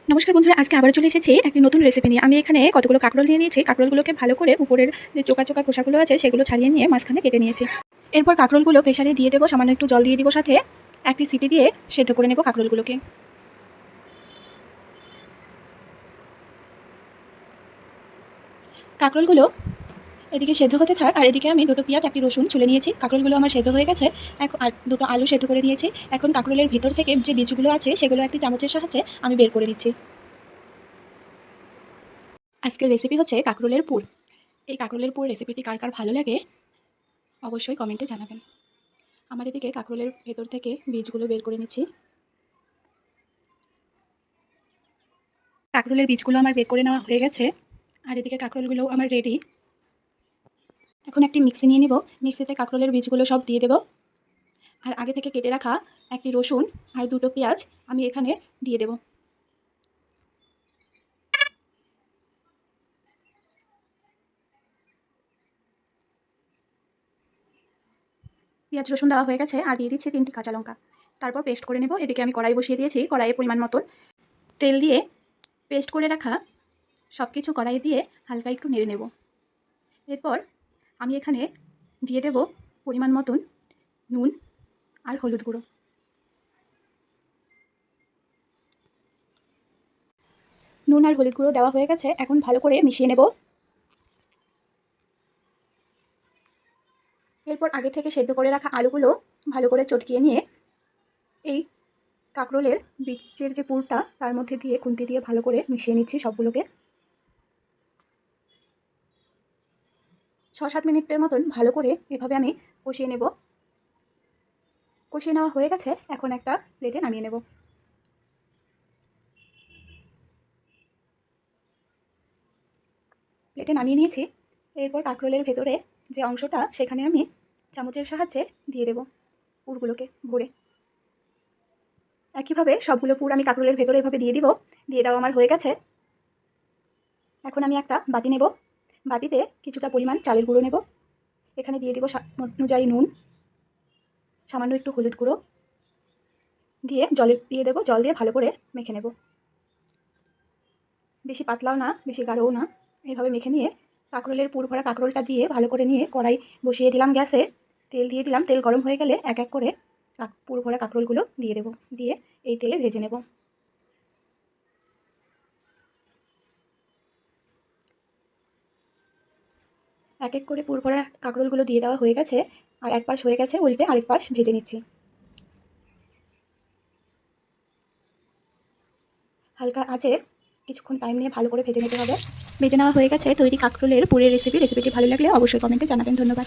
নমস্কার বন্ধুরা, আজকে আবার চলে এসেছি একটি নতুন রেসিপি নিয়ে। আমি এখানে কতগুলো কাঁকরোল নিয়ে নিয়েছি। কাঁকরোলগুলোকে ভালো করে উপরের যে চোকা চোকা খোসাগুলো আছে সেগুলো ছাড়িয়ে নিয়ে মাঝখানে কেটে নিয়েছি। এরপর কাঁকরোলগুলো প্রেসারে দিয়ে দেবো, সামান্য একটু জল দিয়ে দিব, সাথে একটি সিটি দিয়ে সেদ্ধ করে নেব কাঁকরোলগুলোকে। কাঁকরোলগুলো এদিকে সেদ্ধ হতে থাক, আর এদিকে আমি দুটো পেঁয়াজ একটি রসুন ছুলে নিয়েছি। কাঁকরোলগুলো আমার সেদ্ধ হয়ে গেছে। এখন আর দুটো আলু সেদ্ধ করে নিয়েছি। এখন কাঁকরোলের ভিতর থেকে যে বীজগুলো আছে সেগুলো একটি চামচের সাহায্যে আমি বের করে দিচ্ছি। আজকের রেসিপি হচ্ছে কাঁকরোলের পুর। এই কাঁকরোলের পুর রেসিপিটি কার কার ভালো লাগে অবশ্যই কমেন্টে জানাবেন। আমার এদিকে কাঁকরোলের ভেতর থেকে বীজগুলো বের করে নিচ্ছি। কাঁকরোলের বীজগুলো আমার বের করে নেওয়া হয়ে গেছে, আর এদিকে কাঁকরোলগুলো আমার রেডি। এখন একটি মিক্সি নিয়ে নিব। মিক্সিতে কাঁকরোলের বীজগুলো সব দিয়ে দেব, আর আগে থেকে কেটে রাখা একটি রসুন আর দুটো পেঁয়াজ আমি এখানে দিয়ে দেব। পেঁয়াজ রসুন দেওয়া হয়ে গেছে, আর দিয়ে দিচ্ছি 3টি কাঁচা লঙ্কা। তারপর পেস্ট করে নেব। এদিকে আমি কড়াই বসিয়ে দিয়েছি। কড়াইয়ে পরিমাণ মতন তেল দিয়ে পেস্ট করে রাখা সব কিছু কড়াই দিয়ে হালকা একটু নেড়ে নেব। এরপর আমি এখানে দিয়ে দেব পরিমাণ মতন নুন আর হলুদ গুঁড়ো। নুন আর হলুদ গুঁড়ো দেওয়া হয়ে গেছে। এখন ভালো করে মিশিয়ে নেব। এরপর আগে থেকে সেদ্ধ করে রাখা আলুগুলো ভালো করে চটকিয়ে নিয়ে এই কাঁকরোলের বীজের যে পুরটা তার মধ্যে দিয়ে খুন্তি দিয়ে ভালো করে মিশিয়ে নিচ্ছি সবগুলোকে। 6-7 মিনিটের মতন ভালো করে এভাবে আমি কষিয়ে নেব। কষিয়ে নেওয়া হয়ে গেছে। এখন একটা প্লেটে নামিয়ে নেব। প্লেটে নামিয়ে নিয়েছি। এরপর কাঁকরোলের ভেতরে যে অংশটা সেখানে আমি চামচের সাহায্যে দিয়ে দেব পুরগুলোকে ভরে। একইভাবে সবগুলো পুর আমি কাঁকরোলের ভেতরে এভাবে দিয়ে দিব। দিয়ে দেওয়া আমার হয়ে গেছে। এখন আমি একটা বাটি নেব। বাটিতে কিছুটা পরিমাণ চালের গুঁড়ো নেব। এখানে দিয়ে দিব অনুযায়ী নুন, সামান্য একটু হলুদ গুঁড়ো দিয়ে দিয়ে দেবো। জল দিয়ে ভালো করে মেখে নেব। বেশি পাতলাও না, বেশি গাঢ়ও না। এইভাবে মেখে নিয়ে কাঁকরোলের পুর ভরা কাঁকরোলটা দিয়ে ভালো করে নিয়ে কড়াই বসিয়ে দিলাম গ্যাসে। তেল দিয়ে দিলাম। তেল গরম হয়ে গেলে এক এক করে পুর ভরা কাঁকরোলগুলো দিয়ে দেব। দিয়ে এই তেলে ভেজে নেব। এক এক করে পুর ভরা কাঁকরোলগুলো দিয়ে দেওয়া হয়ে গেছে, আর এক পাশ হয়ে গেছে, উল্টে আরেক পাশ ভেজে নিচ্ছি। হালকা আঁচে কিছুক্ষণ টাইম নিয়ে ভালো করে ভেজে নিতে হবে। ভেজে নেওয়া হয়ে গেছে তৈরি কাঁকরোলের পুরের রেসিপিটি ভালো লাগলে অবশ্যই কমেন্টে জানাবেন। ধন্যবাদ।